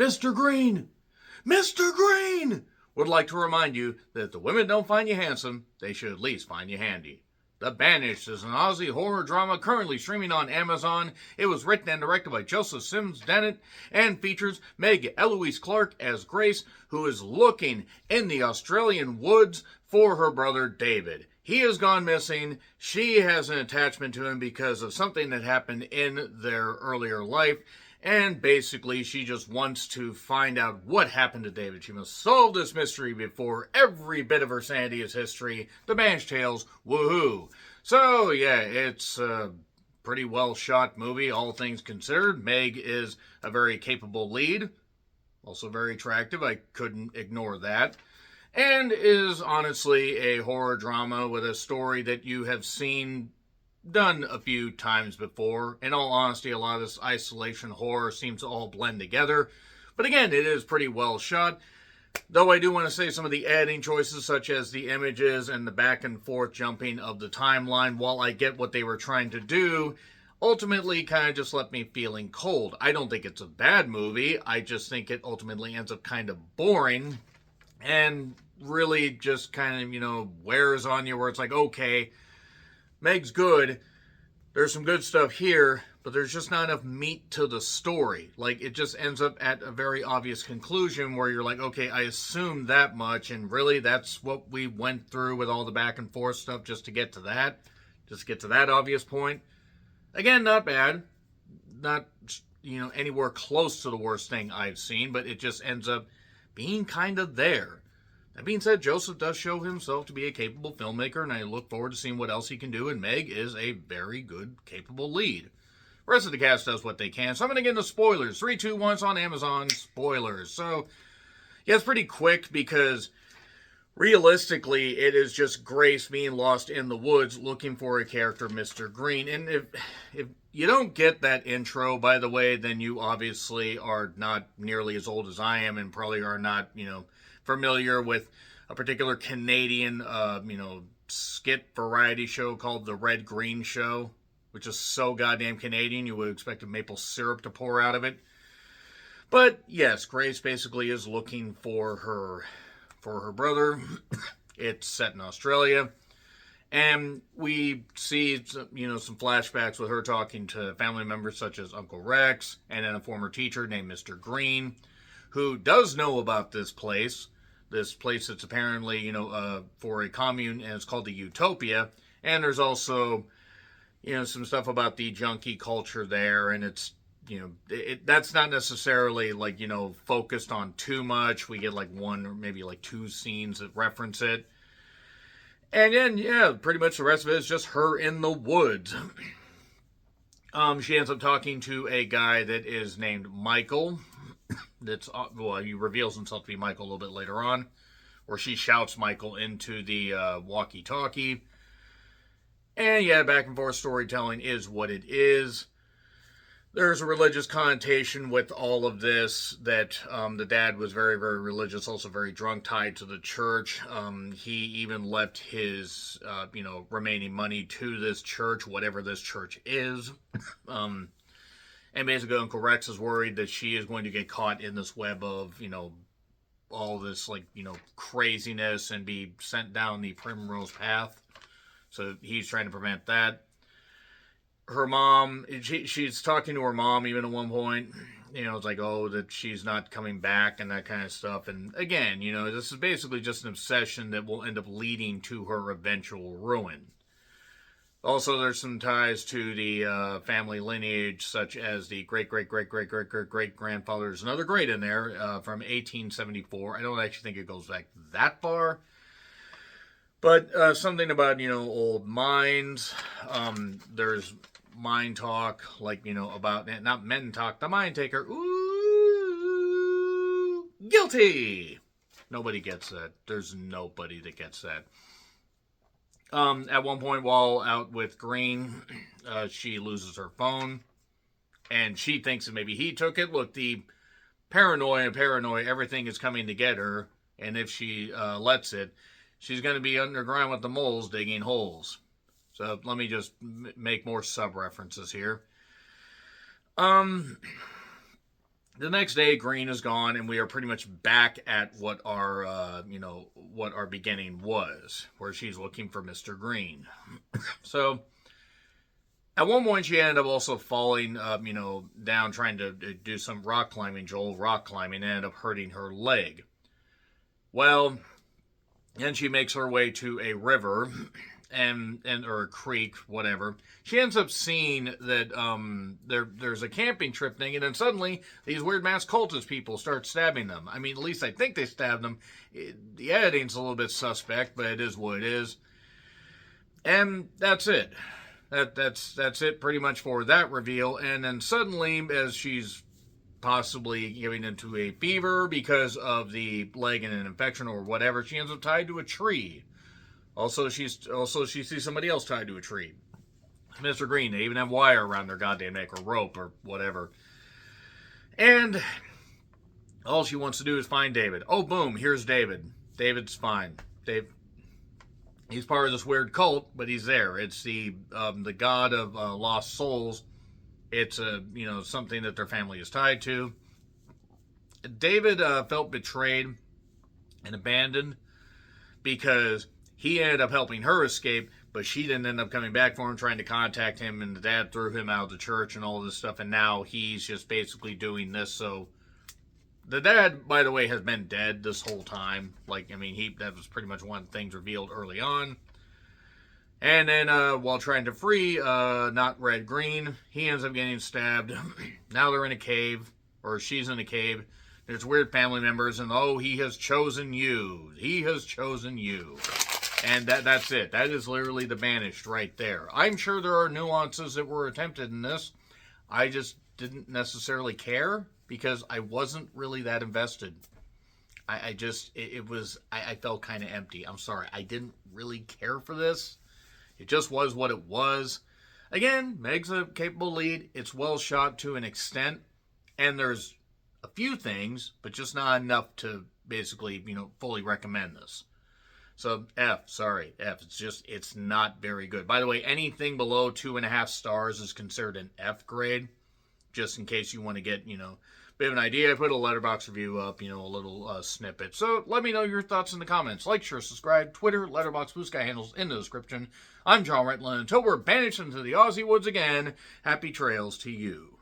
Mr. Green! Mr. Green! Would like to remind you that if the women don't find you handsome, they should at least find you handy. The Banished is an Aussie horror drama currently streaming on Amazon. It was written and directed by Joseph Sims Dennett and features Meg Eloise Clark as Grace, who is looking in the Australian woods for her brother David. He has gone missing. She has an attachment to him because of something that happened in their earlier life. And basically, she just wants to find out what happened to David. She must solve this mystery before every bit of her sanity is history. The Banished Tales, woohoo. So, yeah, it's a pretty well shot movie, all things considered. Meg is a very capable lead. Also very attractive. I couldn't ignore that. And is honestly a horror drama with a story that you have seen done a few times before. In all honesty, a lot of this isolation horror seems to all blend together. But again, it is pretty well shot. Though I do want to say some of the editing choices, such as the images and the back and forth jumping of the timeline, while I get what they were trying to do, ultimately kind of just left me feeling cold. I don't think it's a bad movie. I just think it ultimately ends up kind of boring and really just kind of, wears on you where it's like, okay, Meg's good. There's some good stuff here, but there's just not enough meat to the story. Like, it just ends up at a very obvious conclusion where you're like, okay, I assumed that much, and really that's what we went through with all the back and forth stuff just to get to that. Just to get to that obvious point. Again, not bad. Not, anywhere close to the worst thing I've seen, but it just ends up being kind of there. That being said, Joseph does show himself to be a capable filmmaker, and I look forward to seeing what else he can do, and Meg is a very good, capable lead. The rest of the cast does what they can, so I'm going to get into spoilers. 3, 2, 1, it's on Amazon. Spoilers. So, yeah, it's pretty quick because realistically, it is just Grace being lost in the woods looking for a character, Mr. Green. And if you don't get that intro, by the way, then you obviously are not nearly as old as I am and probably are not, familiar with a particular Canadian, skit variety show called The Red Green Show, which is so goddamn Canadian, you would expect a maple syrup to pour out of it. But yes, Grace basically is looking for her brother. It's set in Australia. And we see, some flashbacks with her talking to family members such as Uncle Rex and then a former teacher named Mr. Green, who does know about this place that's apparently, for a commune, and it's called the Utopia. And there's also, some stuff about the junkie culture there, and it's, that's not necessarily, focused on too much. We get, one or maybe, 2 scenes that reference it. And then, yeah, pretty much the rest of it is just her in the woods. She ends up talking to a guy that is named Michael. He reveals himself to be Michael a little bit later on, where she shouts Michael into the walkie-talkie. And yeah, back and forth storytelling is what it is. There's a religious connotation with all of this, that the dad was very, very religious, also very drunk, tied to the church. He even left his, remaining money to this church, whatever this church is. And basically Uncle Rex is worried that she is going to get caught in this web of, all this, craziness and be sent down the primrose path. So he's trying to prevent that. Her mom, she's talking to her mom even at one point. It's like, that she's not coming back and that kind of stuff. And again, this is basically just an obsession that will end up leading to her eventual ruin. Also, there's some ties to the family lineage, such as the great-great-great-great-great-great-grandfather. There's another great in there from 1874. I don't actually think it goes back that far. But something about, old mines. There's mine talk, about, not men talk, the mine taker. Ooh, guilty! Nobody gets that. There's nobody that gets that. At one point, while out with Green, she loses her phone, and she thinks that maybe he took it. Look, the paranoia, everything is coming to get her, and if she lets it, she's going to be underground with the moles digging holes. So let me just make more sub-references here. The next day, Green is gone, and we are pretty much back at what our what our beginning was, where she's looking for Mr. Green. So at one point, she ended up also falling, down trying to do some rock climbing, rock climbing, and ended up hurting her leg. Well, then she makes her way to a river, or a creek, whatever. She ends up seeing that there's a camping trip thing, and then suddenly these weird masked cultist people start stabbing them. I mean, at least I think they stabbed them. The editing's a little bit suspect, but it is what it is. And that's it. That's it pretty much for that reveal. And then suddenly, as she's possibly getting into a fever because of the leg and an infection or whatever, she ends up tied to a tree. Also, she sees somebody else tied to a tree. Mr. Green. They even have wire around their goddamn neck, or rope, or whatever. And all she wants to do is find David. Oh, boom, here's David. David's fine. He's part of this weird cult, but he's there. It's the god of lost souls. It's something that their family is tied to. David felt betrayed and abandoned because he ended up helping her escape, but she didn't end up coming back for him, trying to contact him, and the dad threw him out of the church and all this stuff, and now he's just basically doing this. So the dad, by the way, has been dead this whole time. That was pretty much one of the things revealed early on. And then while trying to free not Red Green, he ends up getting stabbed. Now they're in a cave, or she's in a cave. There's weird family members, and he has chosen you. He has chosen you. And that's it. That is literally the Banished right there. I'm sure there are nuances that were attempted in this. I just didn't necessarily care because I wasn't really that invested. I felt kind of empty. I'm sorry. I didn't really care for this. It just was what it was. Again, Meg's a capable lead. It's well shot to an extent. And there's a few things, but just not enough to basically, fully recommend this. So F. It's not very good. By the way, anything below 2.5 stars is considered an F grade. Just in case you want to get, a bit of an idea. I put a Letterboxd review up, a little snippet. So let me know your thoughts in the comments. Like, share, subscribe, Twitter, Letterboxd, Blue Sky handles in the description. I'm John Reitland. Until we're banished into the Aussie woods again, happy trails to you.